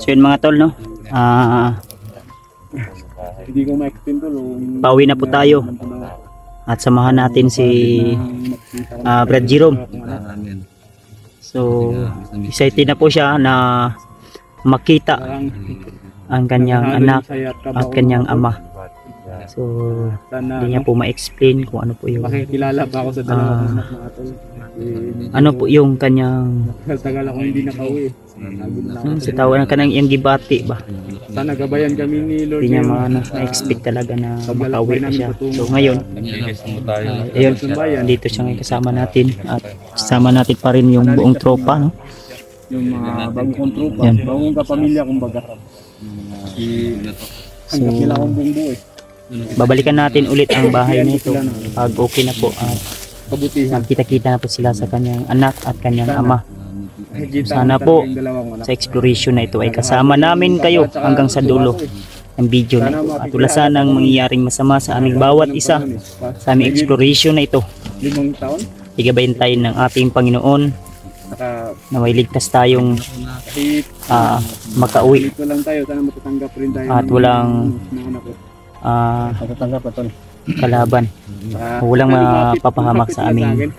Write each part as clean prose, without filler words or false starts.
So yun mga tol, no? Hindi ko ma-explain to. Pauwi na po tayo. At samahan natin si Brad Jerome. So excited na po siya na makita ang kanyang anak at kanyang ama. So hindi niya po ma-explain kung ano po yung makikilala pa ako sa dalawang anak mga tol. ano po yung kanyang Tagal ako hindi nakauwi. sa tawanan ka ng iyang gibati ba. Sana gabayan kami ni Lord. Hindi niya ma-expect talaga na makauwi na siya. So ngayon, ayun, dito siya ngayon kasama natin at kasama natin pa rin yung buong tropa, no? Yung mga bagong kong tropa, Yan. bagong kapamilya kumbaga. Ang kapila kong buong buo eh. Babalikan natin ulit ang bahay nito pag okay na po at Kabutihan. kita-kita na po sila sa kanyang anak at kanyang ama. Sana po sa exploration na ito ay kasama namin kayo hanggang sa dulo ng video na ito at wala sanang mangyayaring masama sa aming bawat isa sa aming exploration na ito. 5 taon. Igabayantayin ng ating Panginoon na may ligtas tayong makauwi Dito lang tayo, sana matatanggap rin tayo. at walang matatanggap pa tol. kalaban. Walang mapapahamak sa aming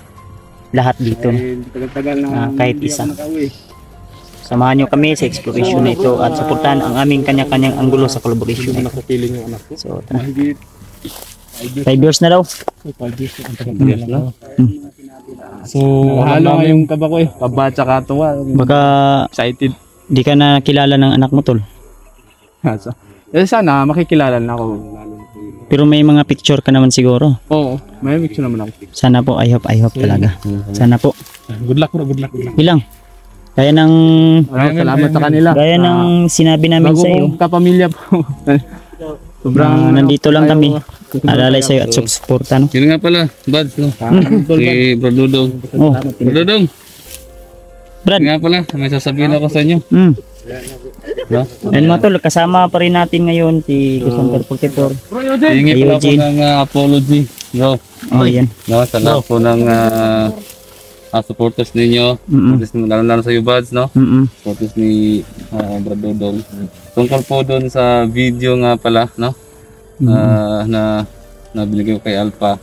lahat dito, no? Tagal-tagal na kahit isa. Samahan nyo kami sa exploration na ito at suportahan ang aming kanya-kanyang anggulo sa collaboration na ito. So, tara. 5 years na daw. So, halo nga yung kaba ko eh. Kaba tsaka tuwa. Baka Excited. di ka na kilala ng anak mo, tol. Sana makikilala na ako. Pero may mga picture ka naman siguro. Oo, may mix naman ako. Sana po, I hope talaga. Sana po. Good luck bro, good luck. Bilang. Gaya ng Salamat sa kanila. gaya ng sinabi namin Bago sa iyo. kong kapamilya po. Sobrang Nandito lang kami. Alalay sa iyo at suporta, no? Yun nga pala, Buds, no? Si Bradudong. Oh, Bradudong, Brad. yun nga pala, may sasabihin ako sa inyo. No? And mga tol, kasama pa rin natin ngayon si Gusanter 44. Hingi pala ako Eugene. ng apology. No? Oh, yan. No, sa lahat po ng supporters ninyo. Lalo-lalo sa iyo, Buds, no? Supporters ni Bradudong. Tungkol po doon sa video nga pala, no? Na binigay ko kay Alpha.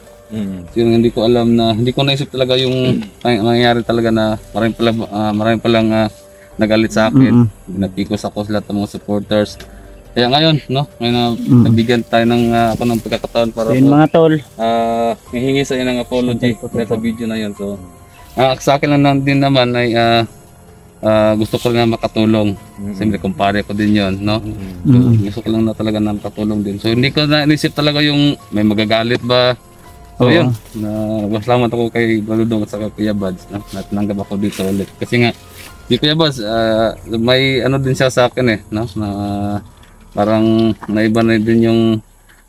So, yun, hindi ko alam na, hindi ko naisip talaga yung nangyayari talaga na marami palang nagalit sa akin. Pinapikos ako sa lahat ng mga supporters. Kaya ngayon, no? Ngayon na nabigyan tayo ng ako ng pagkakataon para So, yun mga tol. hihingi sa inyo ng apology sa video na yun. So, sa akin lang din naman ay gusto ko rin na makatulong. Siyempre, kumpare ko din yun, no? So, gusto ko lang na talaga na makatulong din. So, hindi ko na inisip talaga yung may magagalit ba. So, yun. Salamat ako kay Baludong at saka Kuya Buds, no? Natanggap ako dito ulit. Kasi nga, si Kuya Buds, may ano din siya sa akin eh, no? Na parang naiba na din yung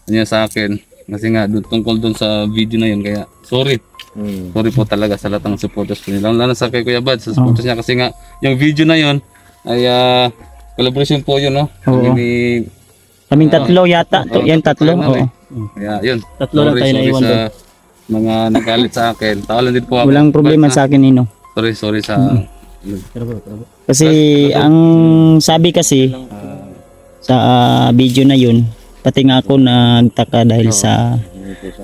niya sa akin. Kasi nga, tungkol dun sa video na yun. Kaya, sorry. Sorry po talaga sa lahat ng supporters ko nila. Lalo sa kay Kuya Buds, sa supporters niya. Kasi nga, yung video na yun, ay collaboration po yun, no? Kaming tatlo yata. Yan tatlo. Oo. Kaya yun. Tatlo lang tayo naiwan doon. Mga nagalit sa akin. Tawalan din po ako. Walang problema sa akin, Nino. Sorry sa... Kasi ang sabi kasi sa video na yun, pati nga ako nagtaka dahil sa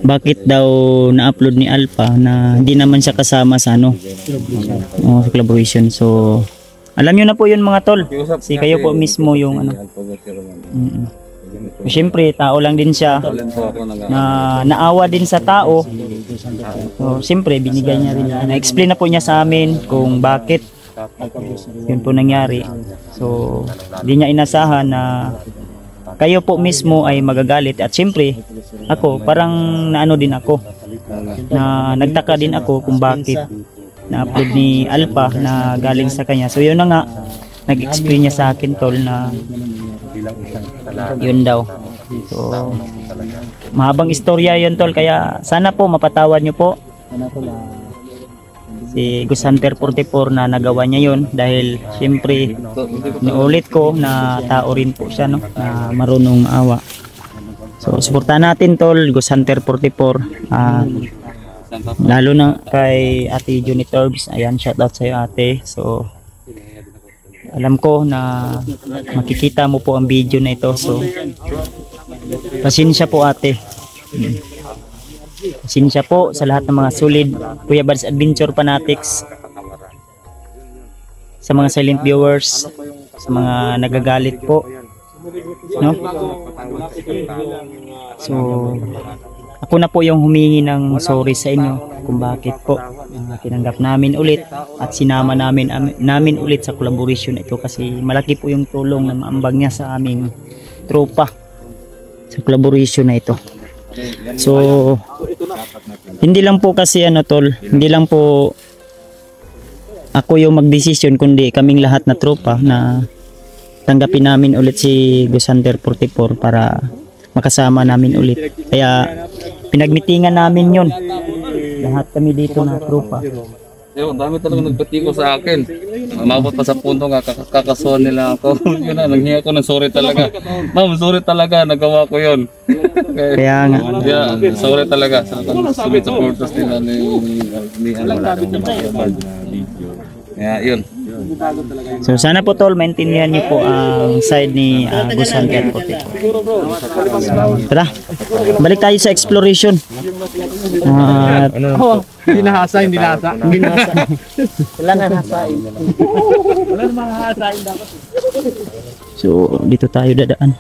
bakit daw na-upload ni Alpha na hindi naman siya kasama sa sa collaboration. So alam nyo na po yun mga tol. Kasi kayo po mismo yung Siyempre tao lang din siya na naawa din sa tao. So siyempre binigay niya rin, na-explain na po niya sa amin kung bakit yun po nangyari. So hindi niya inasahan na kayo po mismo ay magagalit. At siyempre ako parang naano din ako, na nagtaka din ako kung bakit na-upload ni Alpha na galing sa kanya. So yun na nga, nag-explain niya sa akin tol na yun daw. So mahabang istorya yun tol, kaya sana po mapatawad nyo po si Gusanter 44 na nagawa niya yun. Dahil siyempre niulit ko na tao rin po siya, no? Na marunong maawa. So suportahan natin tol, Gusanter 44. Lalo na kay Ate Juni Torbs. Ayan, shoutout sa iyo ate. So alam ko na makikita mo po ang video na ito. So, pasensya po ate. Pasensya po sa lahat ng mga solid Kuya Bads Adventure fanatics, sa mga silent viewers, sa mga nagagalit po, no? So ako na po yung humingi ng sorry sa inyo kung bakit po tinanggap namin ulit at sinama namin ulit sa collaboration ito, kasi malaki po yung tulong na maambag niya sa aming tropa sa collaboration na ito. So hindi lang po kasi tol, hindi lang po ako yung magdesisyon, kundi kaming lahat na tropa na tanggapin namin ulit si Ghost Hunter 44 para makasama namin ulit. Kaya pinagmitingan namin yun, lahat kami dito na tropa. Yung dami talaga nagpatiko sa akin. Umabot pa sa punto nga kakasuhan nila ako. Yun na, nanghingi ako ng sorry talaga. Ma'am, sorry talaga, nagawa ko yun. Kaya nga. Yeah, sorry talaga sa solid supporters nila ni Kaya yun. So sana po tol, maintindihan niyo po ang side ni Ghost Hunter 44. Tara, balik tayo sa exploration. Hindi nahasa. Wala na hasain. Wala na mahahasain dapat. So dito tayo dadaan.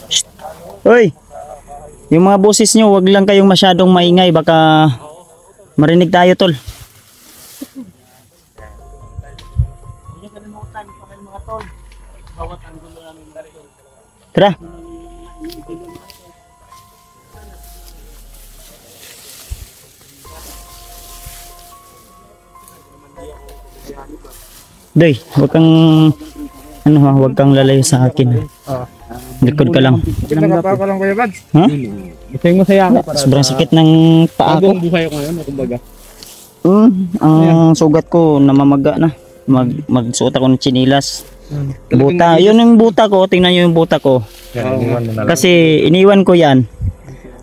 Shh. Hoy, yung mga boses nyo, wag lang kayong masyadong maingay, baka marinig tayo tol. Tara. Doy, wag kang wag kang lalayo sa akin. Likod ka lang. Pinagapa ko lang Kuya Bads. Ha? Ito yung masaya ako. Sobrang sakit ng paa ko. Ang buhay ko ngayon, kumbaga. Ang sugat ko namamaga na. Magsuot ako ng chinilas. Buta, yun yung buta ko, tingnan nyo yung buta ko. Kasi iniwan ko yan.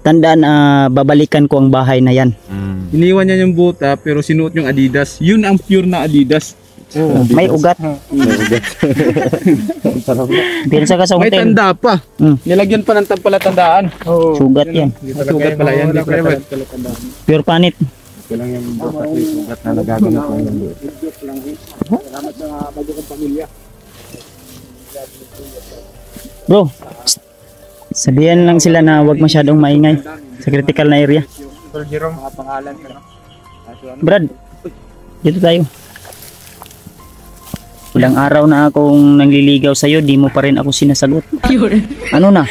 Tandaan, babalikan ko ang bahay na yan. Iniwan niya yung buta pero sinuot yung Adidas. Yun ang pure na Adidas. May ugat. Pinsa ka sa May hotel. tanda pa. Nilagyan pa ng palatandaan. Sugat yan. Sugat pala yan. Pure panit. Ito lang yung buta ko, sugat na nagaganap ko yung buta. Bro, sabihan lang sila na wag masyadong maingay sa critical na area. Brad, dito tayo. Ilang araw na akong nangliligaw sa'yo, di mo pa rin ako sinasagot. Ano na?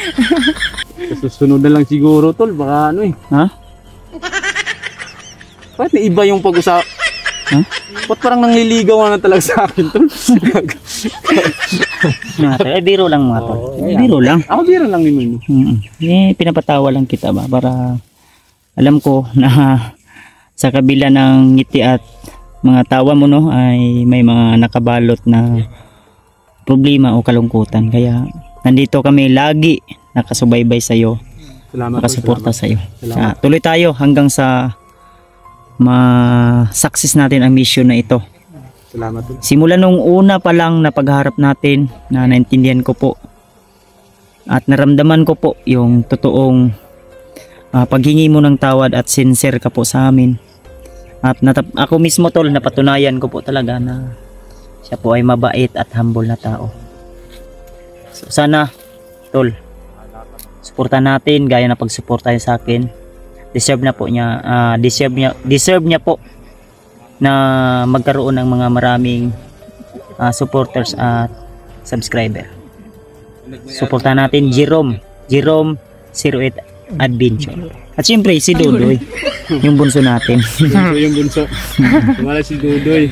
Susunod na lang siguro tol, baka Ha? Bakit iba yung pag-usap? Ha? Ba't parang nangliligaw na talaga sa akin tol? Biro lang mga tol. Biro lang. Ako biro lang naman. Pinapatawa lang kita ba para alam ko na sa kabila ng ngiti at mga tawa mo ay may mga nakabalot na problema o kalungkutan. Kaya nandito kami lagi nakasubaybay sa iyo. Salamat. Nakasuporta sa iyo. Tuloy tayo hanggang sa ma-success natin ang mission na ito. Salamat. Simula nung una pa lang na pagharap natin, na naintindihan ko po at naramdaman ko po yung totoong paghingi mo ng tawad at sincere ka po sa amin. At ako mismo tol, napatunayan ko po talaga na siya po ay mabait at humble na tao. So sana tol, suportahan natin gaya na pagsuporta niya sa akin. Deserve na po niya, deserve niya po na magkaroon ng mga maraming supporters at subscriber. Suportahan natin Jerome 08 Adventure. At siyempre si Dudoy, yung bunso natin. Yung bunso. Wala si Dudoy.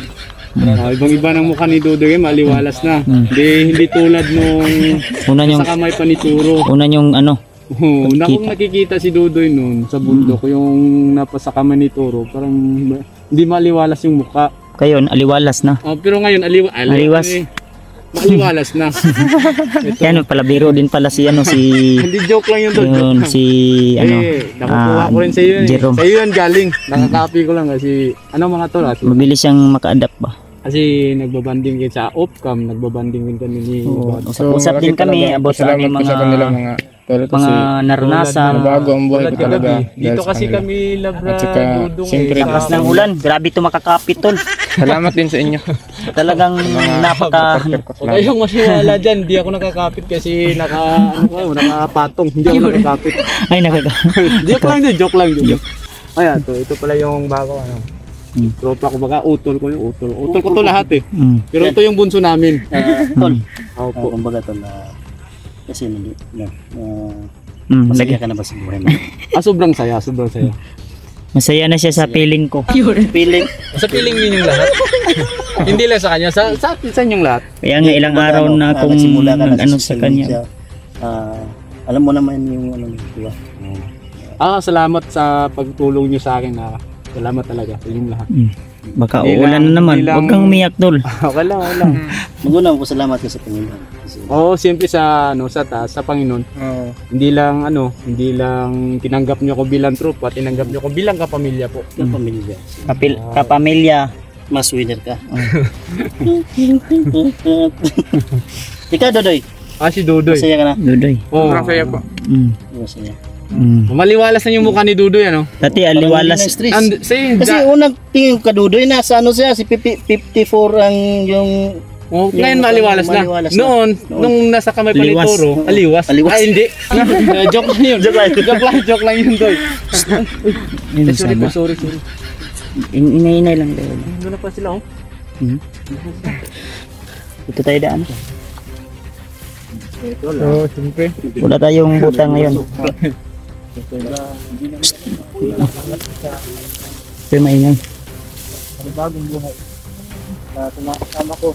Ibang iba ng mukha ni Dudoy, maliwalas na. Hindi tulad nung sa kamay pa ni Turo. Una yung Una kong nakikita si Dudoy noon sa bundok, yung napasakama ni Toro, parang hindi maliwalas yung mukha. Kayon, aliwalas na. Pero ngayon aliwas. maliwalas na. Yan pala, biro din pala si ano, si Hindi joke lang yun tol. yun, si ano, Nakukuha ko rin sa iyo. Jerome. Sa iyo yan galing. Nakaka-copy ko lang kasi ano mga tol kasi, mabilis siyang maka-adapt ba. kasi nagbabanding din sa Opcam, nagbabanding din kami ni Oo, Bob. usap din kami about sa aming salamat po sa kanila mga tol kasi mga naranasan. nabago ang buhay ko Tulad talaga. kagabi, dahil dito sa kasi kanila. kami labra At saka, dudong siyempre, Lakas ng ulan, grabe to makakapit tol. Salamat din sa inyo. Talagang napaka Huwag kayong masiwala dyan, di ako nakakapit kasi nakapatong, hindi ako nakakapit. ay nakaka. Joke lang din. Ayan, ito pala yung bago tropa ko baka utol ko yung utol. Utol ko to lahat eh. Pero ito yung bunso namin. Tol, Opo. kumbaga tol, kasi masaya ka na ba sa buhay mo? Sobrang saya, sobrang saya. Masaya na siya sa feeling ko. Feeling, Sa piling yun yung lahat. Hindi lang sa kanya, sa inyong lahat. Kaya nga ilang araw na kung nagsimula ka na ano sa social kanya. media, alam mo naman yung ano, di ba? Salamat sa pagtulong niyo sa akin. Salamat talaga sa inyong lahat. Baka Hindi uulan lang- na naman. hindi lang- Huwag kang umiyak tol. Okay lang, okay lang. Mag-una ko salamat ka sa Panginoon. Kasi, Siyempre sa sa taas, sa Panginoon. Hindi lang tinanggap niyo ko bilang tropa, tinanggap niyo ko bilang kapamilya po. yung pamilya. Kapamilya. Mas winner ka. Ikaw, Dodoy. Si Dudoy. Masaya ka na? Dudoy. Masaya po. Masaya. Maliwalas na yung mukha ni Dudoy, ano? Dati aliwalas. Stress. Kasi Kasi unang tingin ko ka, Dodoy, nasa ano siya, si 54 ang yung... ngayon maliwalas na. Maliwalas na. Noon, nung nasa kamay pa ni Liwas. Toro, aliwas. Aliwas. Ay, hindi. Joke lang yun. Joke lang yun, Doy. Yun Sorry sana. po, sorry. Inay-inay lang tayo. Doon na pa sila, oh. Ito tayo daan. Siyempre. Wala tayong buta ngayon. Ito yung maingay. Bagong buhay. Tumakasama ko.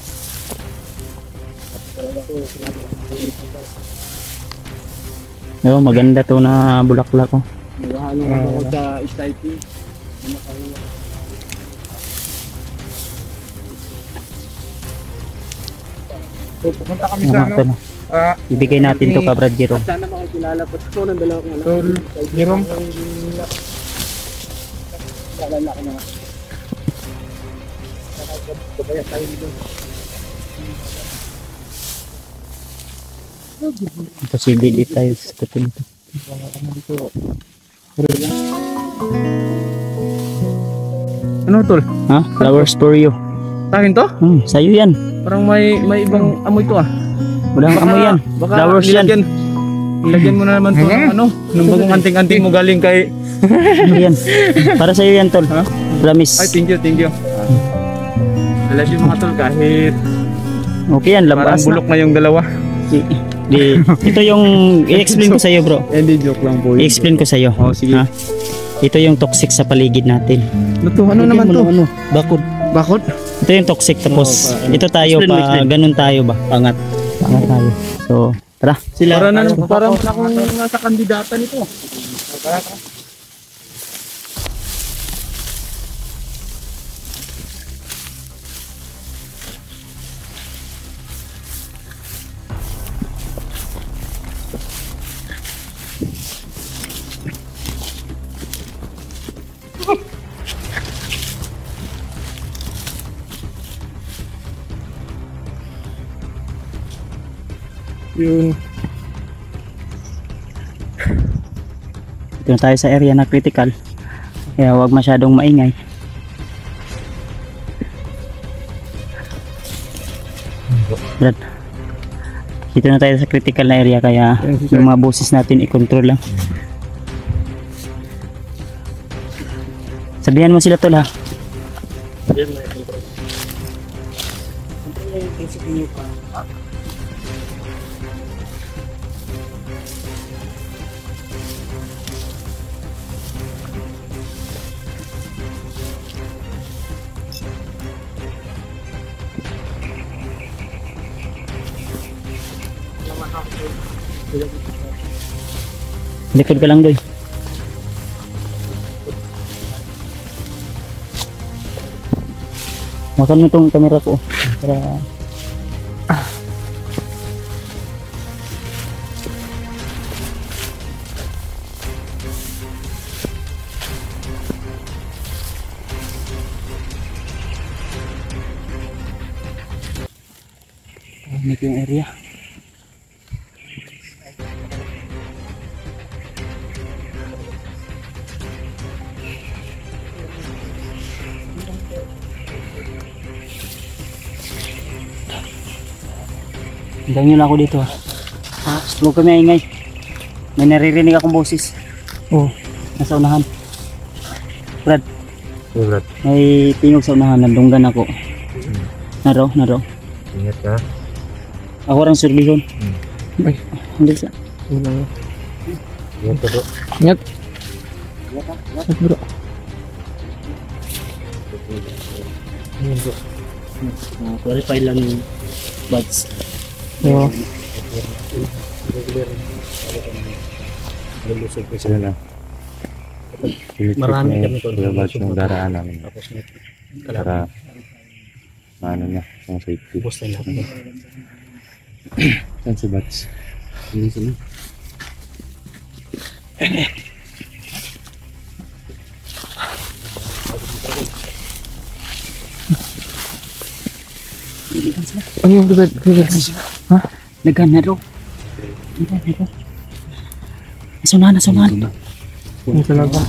Oo, maganda to na bulaklak ko. Nagahalo ako sa SIT. Pupunta kami Ano, sa ano, ito na. Ibigay natin to ka Brad Jerome. Sana makikilala pa ako ng dalawa kong anak. Tol, Jerome. Ito si Didi tayo sa tatin ito. Ano, Tol? Ha? Flowers for you. Sa akin to? Sa'yo yan. Parang may ibang amoy to ah. Walang amoy yan. Flowers yan. Nilagyan mo na naman to ng ano, nung bagong anting-anting mo galing kay... Ano yan? Para sa'yo yan, tol. Promise. Ay, thank you. I love you mga tol kahit Okay yan, parang labas na. bulok na yung dalawa. Ito yung i-explain ko sa'yo, bro. Hindi, joke lang po. I-explain ko sa'yo. Oh, sige. Ha? Ito yung toxic sa paligid natin. Ano naman to? Bakod. Bakod? Ito yung toxic tapos ito tayo pa ganun tayo ba? Pangat tayo. So, tara. Parang akong nasa kandidata nito. Yun. Dito na tayo sa area na critical. Kaya huwag masyadong maingay. Brad. Dito na tayo sa critical na area kaya yung mga boses natin i-control lang. Sabihan mo sila tol ha. Likod ka lang doy. Makan mo itong camera ko para Tahimik yung area. Hintay nyo lang ako dito ha. Huwag kami ingay. May naririnig akong boses. Oo, nasa unahan. Brad. Brad. May tingog sa unahan, nandunggan ako. Naro. Ingat ka. Ako orang surbihon. Ay. Hindi sa. Ingat ka bro. Ingat. Ingat bro. Ingat bro. Qualify lang yung buds. Oo. Lulusog ko sila na. Marami kami ko. Labas yung daraan namin. Para ano niya, yung safety. Bus na lahat. Saan si Bats? Hindi sila. Ano yung bibad? Ha? Nagana daw. Nasunahan. Yung talaga.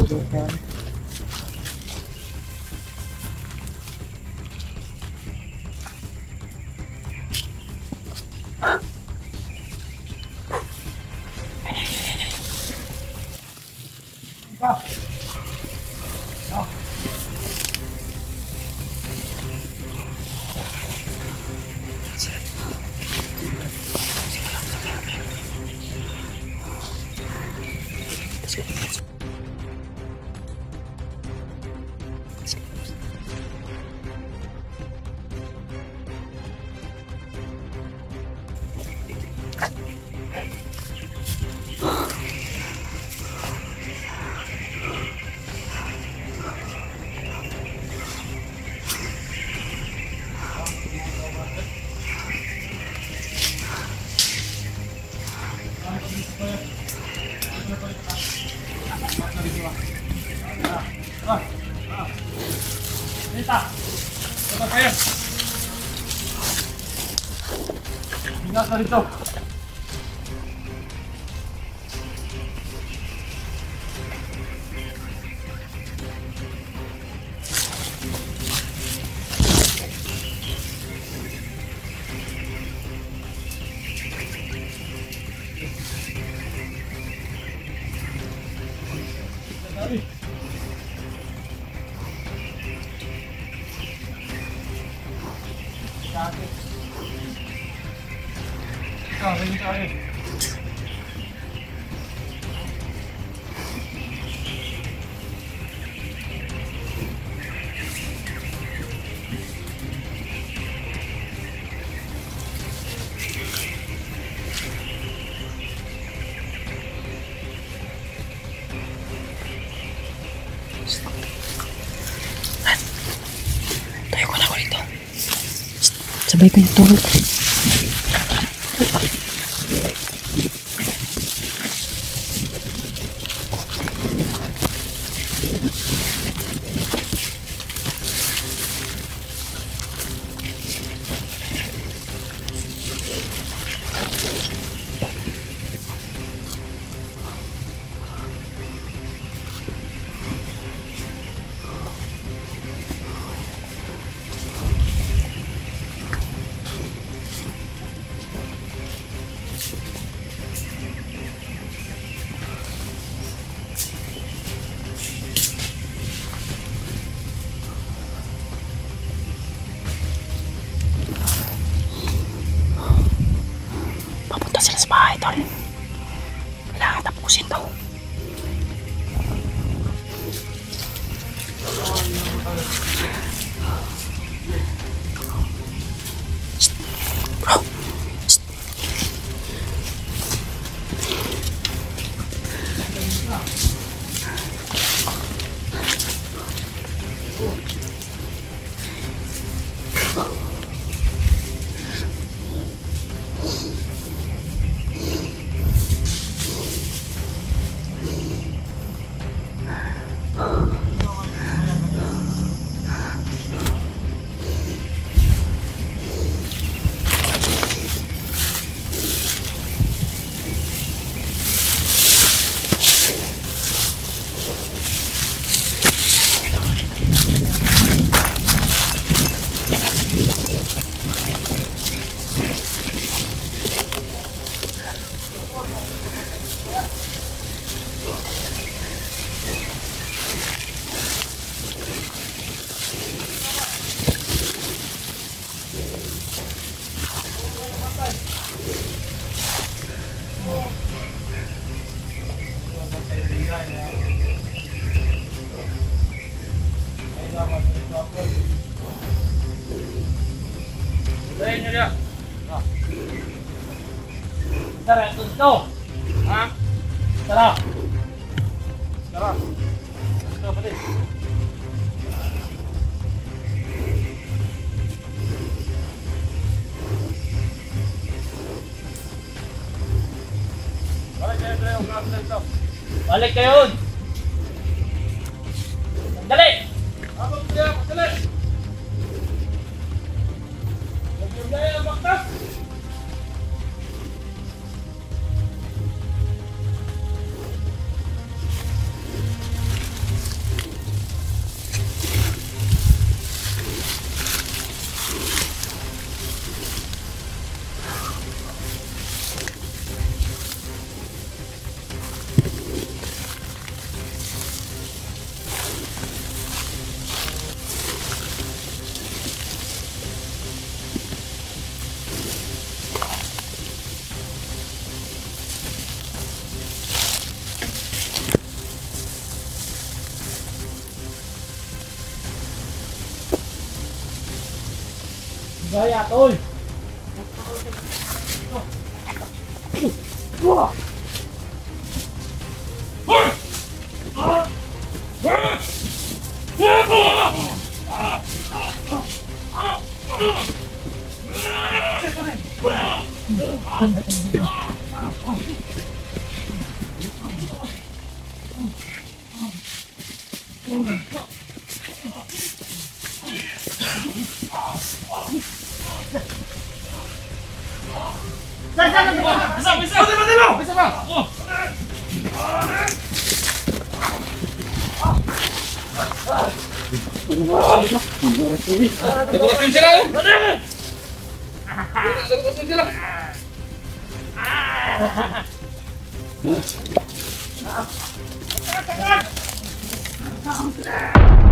Sabay ko yung tulog. Papunta sila sa bahay, tol. Kailangan tapusin to. Bro. Tara, tunto. Ha? Tara. Tara. Tara, pati. Balik kayo. Dali. Dali. Gaya, tol. Sila!